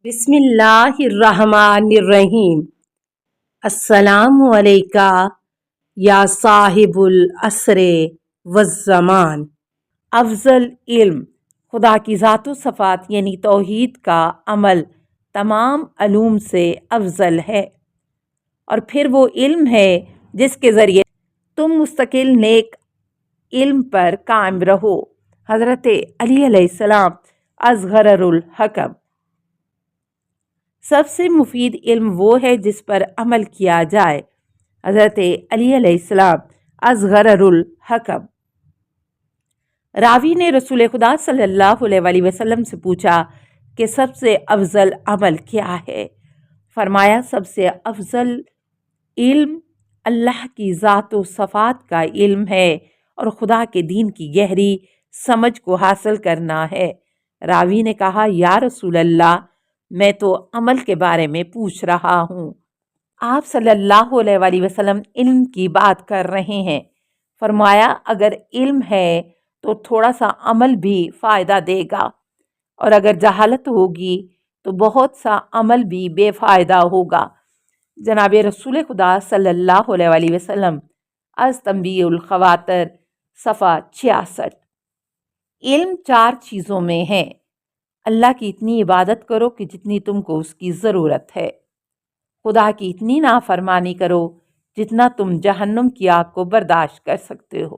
بسم اللہ الرحمن الرحیم۔ السلام علیکہ یا صاحب العصر والزمان۔ افضل علم خدا کی ذات و صفات یعنی توحید کا عمل تمام علوم سے افضل ہے، اور پھر وہ علم ہے جس کے ذریعے تم مستقل نیک علم پر قائم رہو۔ حضرت علی علیہ السلام اصغر الحکم۔ سب سے مفید علم وہ ہے جس پر عمل کیا جائے۔ حضرت علی علیہ السلام اصغر الحکم۔ راوی نے رسول خدا صلی اللہ علیہ وسلم سے پوچھا کہ سب سے افضل عمل کیا ہے؟ فرمایا سب سے افضل علم اللہ کی ذات و صفات کا علم ہے اور خدا کے دین کی گہری سمجھ کو حاصل کرنا ہے۔ راوی نے کہا یا رسول اللہ، میں تو عمل کے بارے میں پوچھ رہا ہوں۔ آپ صلی اللہ علیہ وسلم علم کی بات کر رہے ہیں۔ فرمایا اگر علم ہے تو تھوڑا سا عمل بھی فائدہ دے گا، اور اگر جہالت ہوگی تو بہت سا عمل بھی بے فائدہ ہوگا۔ جناب رسول خدا صلی اللہ علیہ وسلم از تنبیہ الخواطر صفحہ 66۔ علم 4 چیزوں میں ہے۔ اللہ کی اتنی عبادت کرو کہ جتنی تم کو اس کی ضرورت ہے۔ خدا کی اتنی نافرمانی کرو جتنا تم جہنم کی آگ کو برداشت کر سکتے ہو۔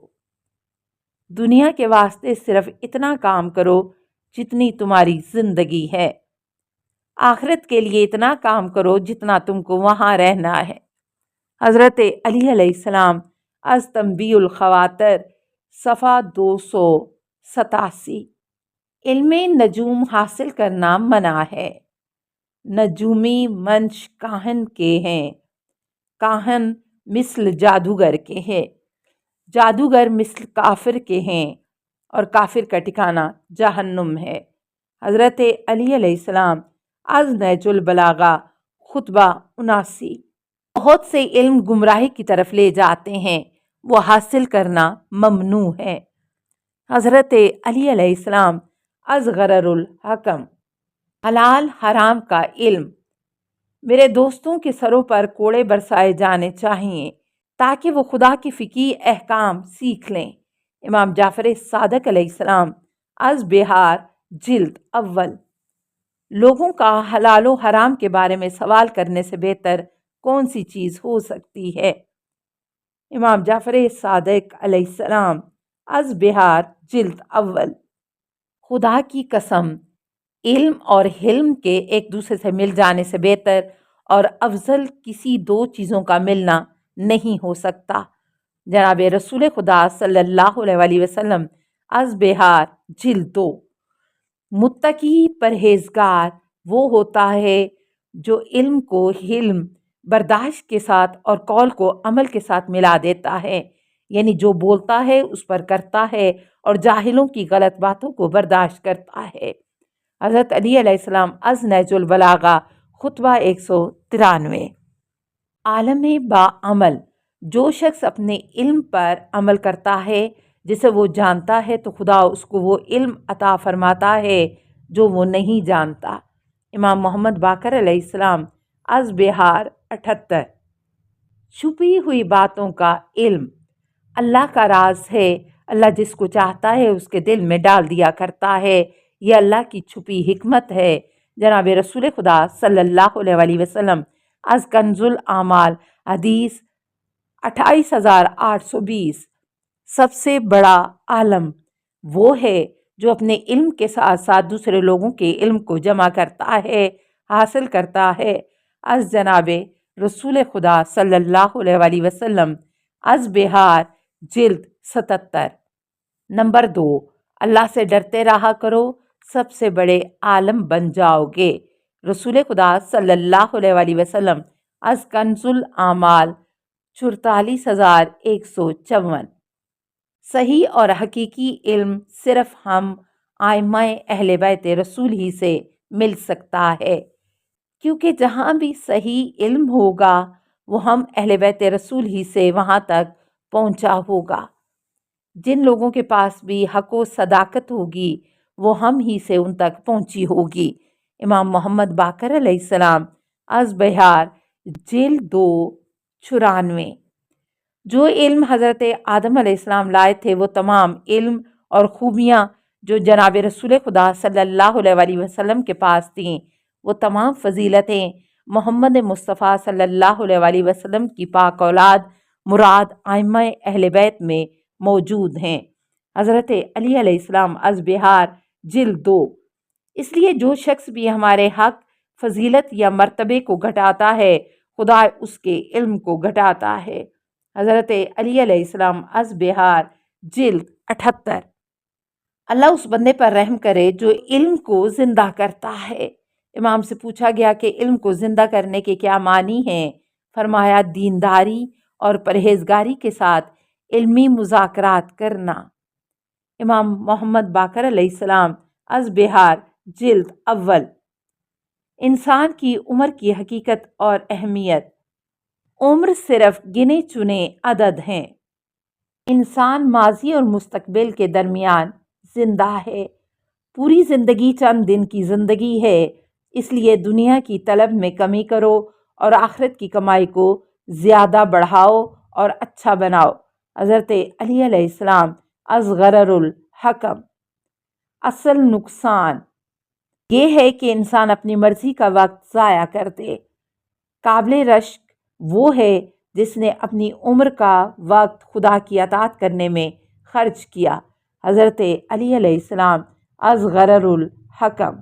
دنیا کے واسطے صرف اتنا کام کرو جتنی تمہاری زندگی ہے۔ آخرت کے لیے اتنا کام کرو جتنا تم کو وہاں رہنا ہے۔ حضرت علی علیہ السلام از تنبیہ الخواطر صفحہ 287۔ علم نجوم حاصل کرنا منع ہے۔ نجومی منش کاہن کے ہیں، کاہن مثل جادوگر کے ہیں، جادوگر مثل کافر کے ہیں، اور کافر کا ٹھکانہ جہنم ہے۔ حضرت علی علیہ السلام از نہج البلاغہ خطبہ 79۔ بہت سے علم گمراہی کی طرف لے جاتے ہیں، وہ حاصل کرنا ممنوع ہے۔ حضرت علی علیہ السلام اصغر الحکم۔ حلال حرام کا علم۔ میرے دوستوں کے سروں پر کوڑے برسائے جانے چاہیے تاکہ وہ خدا کے فقہی احکام سیکھ لیں۔ امام جعفر صادق علیہ السلام از بہار جلد اول۔ لوگوں کا حلال و حرام کے بارے میں سوال کرنے سے بہتر کون سی چیز ہو سکتی ہے؟ امام جعفر صادق علیہ السلام از بہار جلد اول۔ خدا کی قسم، علم اور حلم کے ایک دوسرے سے مل جانے سے بہتر اور افضل کسی 2 چیزوں کا ملنا نہیں ہو سکتا۔ جناب رسول خدا صلی اللہ علیہ وسلم از بہار جلد 2۔ متقی پرہیزگار وہ ہوتا ہے جو علم کو حلم، برداشت کے ساتھ اور قول کو عمل کے ساتھ ملا دیتا ہے، یعنی جو بولتا ہے اس پر کرتا ہے اور جاہلوں کی غلط باتوں کو برداشت کرتا ہے۔ حضرت علی علیہ السلام از نہج البلاغہ خطبہ 193۔ عالم با عمل، جو شخص اپنے علم پر عمل کرتا ہے جسے وہ جانتا ہے تو خدا اس کو وہ علم عطا فرماتا ہے جو وہ نہیں جانتا۔ امام محمد باقر علیہ السلام از بہار 78۔ چھپی ہوئی باتوں کا علم۔ اللہ کا راز ہے، اللہ جس کو چاہتا ہے اس کے دل میں ڈال دیا کرتا ہے، یہ اللہ کی چھپی حکمت ہے۔ جناب رسول خدا صلی اللہ علیہ وسلم از کنز الاعمال حدیث 28820۔ سب سے بڑا عالم وہ ہے جو اپنے علم کے ساتھ ساتھ دوسرے لوگوں کے علم کو جمع کرتا ہے، حاصل کرتا ہے۔ از جناب رسول خدا صلی اللہ علیہ وسلم از بہار جلد 77۔ نمبر 2، اللہ سے ڈرتے رہا کرو، سب سے بڑے عالم بن جاؤ گے۔ رسول خدا صلی اللہ علیہ وسلم از کنز الاعمال 44154۔ صحیح اور حقیقی علم صرف ہم ائمہ اہل بیت رسول ہی سے مل سکتا ہے، کیونکہ جہاں بھی صحیح علم ہوگا وہ ہم اہل بیت رسول ہی سے وہاں تک پہنچا ہوگا۔ جن لوگوں کے پاس بھی حق و صداقت ہوگی وہ ہم ہی سے ان تک پہنچی ہوگی۔ امام محمد باقر علیہ السلام از بہار جلد 2 94۔ جو علم حضرت آدم علیہ السلام لائے تھے وہ تمام علم اور خوبیاں جو جناب رسول خدا صلی اللہ علیہ وسلم کے پاس تھیں، وہ تمام فضیلتیں محمد مصطفیٰ صلی اللہ علیہ وسلم کی پاک اولاد مراد ائمہ اہل بیت میں موجود ہیں۔ حضرت علی علیہ السلام از بہار جلد 2۔ اس لیے جو شخص بھی ہمارے حق فضیلت یا مرتبے کو گھٹاتا ہے، خدا اس کے علم کو گھٹاتا ہے۔ حضرت علی علیہ السلام از بہار جلد 78۔ اللہ اس بندے پر رحم کرے جو علم کو زندہ کرتا ہے۔ امام سے پوچھا گیا کہ علم کو زندہ کرنے کے کیا معنی ہیں؟ فرمایا دینداری اور پرہیزگاری کے ساتھ علمی مذاکرات کرنا۔ امام محمد باقر علیہ السلام از بہار جلد اول۔ انسان کی عمر کی حقیقت اور اہمیت۔ عمر صرف گنے چنے عدد ہیں۔ انسان ماضی اور مستقبل کے درمیان زندہ ہے۔ پوری زندگی چند دن کی زندگی ہے، اس لیے دنیا کی طلب میں کمی کرو اور آخرت کی کمائی کو زیادہ بڑھاؤ اور اچھا بناؤ۔ حضرت علی علیہ السلام از غرر الحکم۔ اصل نقصان یہ ہے کہ انسان اپنی مرضی کا وقت ضائع کر دے۔ قابل رشک وہ ہے جس نے اپنی عمر کا وقت خدا کی اطاعت کرنے میں خرچ کیا۔ حضرت علی علیہ السلام از غرر الحکم۔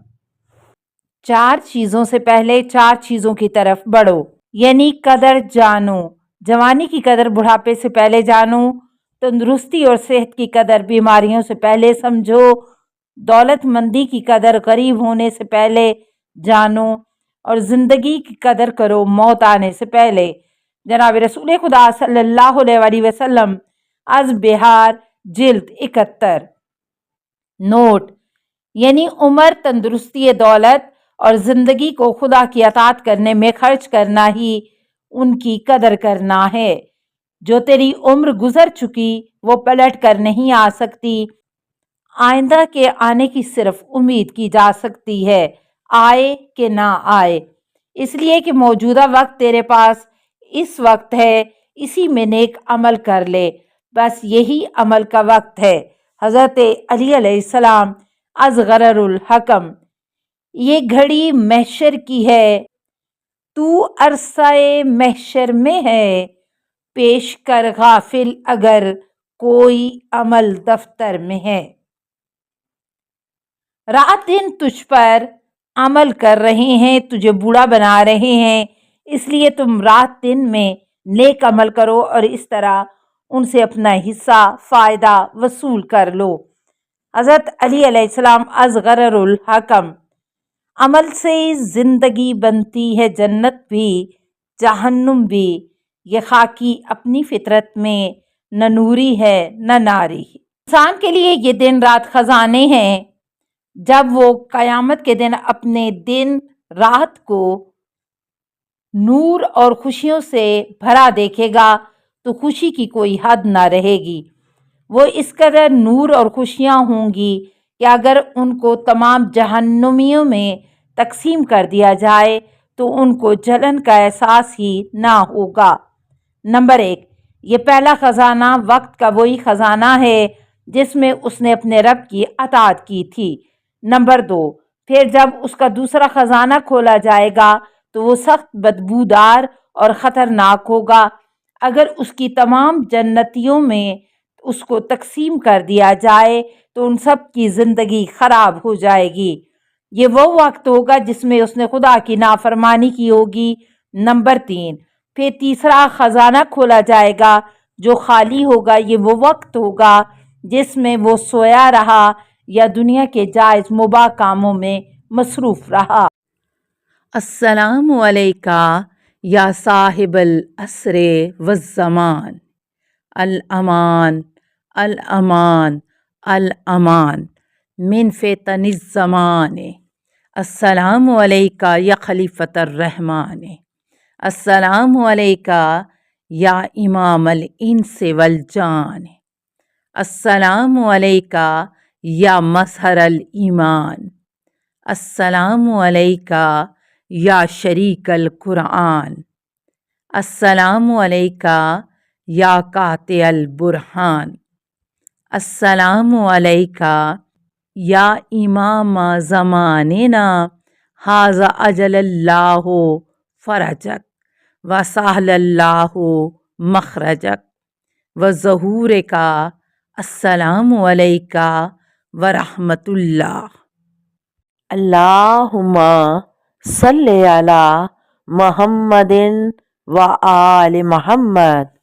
4 چیزوں سے پہلے 4 چیزوں کی طرف بڑھو، یعنی قدر جانو۔ جوانی کی قدر بڑھاپے سے پہلے جانو، تندرستی اور صحت کی قدر بیماریوں سے پہلے سمجھو، دولت مندی کی قدر غریب ہونے سے پہلے جانو، اور زندگی کی قدر کرو موت آنے سے پہلے۔ جناب رسول خدا صلی اللہ علیہ وسلم از بہار جلد 71۔ نوٹ: یعنی عمر، تندرستی، دولت اور زندگی کو خدا کی اطاعت کرنے میں خرچ کرنا ہی ان کی قدر کرنا ہے۔ جو تیری عمر گزر چکی وہ پلٹ کر نہیں آ سکتی، آئندہ کے آنے کی صرف امید کی جا سکتی ہے، آئے کہ نہ آئے۔ اس لیے کہ موجودہ وقت تیرے پاس اس وقت ہے، اسی میں نیک عمل کر لے، بس یہی عمل کا وقت ہے۔ حضرت علی علیہ السلام از غرر الحکم۔ یہ گھڑی محشر کی ہے، تو عرصہ محشر میں ہے، پیش کر غافل اگر کوئی عمل دفتر میں ہے۔ رات دن تجھ پر عمل کر رہے ہیں، تجھے بوڑھا بنا رہے ہیں، اس لیے تم رات دن میں نیک عمل کرو اور اس طرح ان سے اپنا حصہ فائدہ وصول کر لو۔ حضرت علی علیہ السلام از غرر الحکم۔ عمل سے زندگی بنتی ہے جنت بھی جہنم بھی، یہ خاکی اپنی فطرت میں نہ نوری ہے نہ ناری۔ انسان کے لیے یہ دن رات خزانے ہیں، جب وہ قیامت کے دن اپنے دن رات کو نور اور خوشیوں سے بھرا دیکھے گا تو خوشی کی کوئی حد نہ رہے گی۔ وہ اس قدر نور اور خوشیاں ہوں گی کہ اگر ان کو تمام جہنمیوں میں تقسیم کر دیا جائے تو ان کو جلن کا احساس ہی نہ ہوگا۔ نمبر 1، یہ پہلا خزانہ وقت کا وہی خزانہ ہے جس میں اس نے اپنے رب کی اطاعت کی تھی۔ نمبر 2، پھر جب اس کا دوسرا خزانہ کھولا جائے گا تو وہ سخت بدبودار اور خطرناک ہوگا۔ اگر اس کی تمام جنتیوں میں اس کو تقسیم کر دیا جائے تو ان سب کی زندگی خراب ہو جائے گی۔ یہ وہ وقت ہوگا جس میں اس نے خدا کی نافرمانی کی ہوگی۔ نمبر 3، پھر تیسرا خزانہ کھولا جائے گا جو خالی ہوگا۔ یہ وہ وقت ہوگا جس میں وہ سویا رہا یا دنیا کے جائز مباح کاموں میں مصروف رہا۔ السلام علیکہ یا صاحب العصر والزمان، الامان الامان الامان من فتن الزمان۔ السلام علیکہ یا خلیفۃ الرحمن، السلام علیکہ یا امام الانس والجان، السلام علیکہ یا مظہر الایمان، السلام علیکہ یا شریک القرآن، السلام علیکہ یا قاطع البرہان، السلام علیکہ یا امام زماننا، ھذا اجل اللہ فرجک وسہل اللہ مخرجک وظہورک، السلام علیکہ ورحمۃ اللہ۔ اللہم صلی علی محمد و آل محمد۔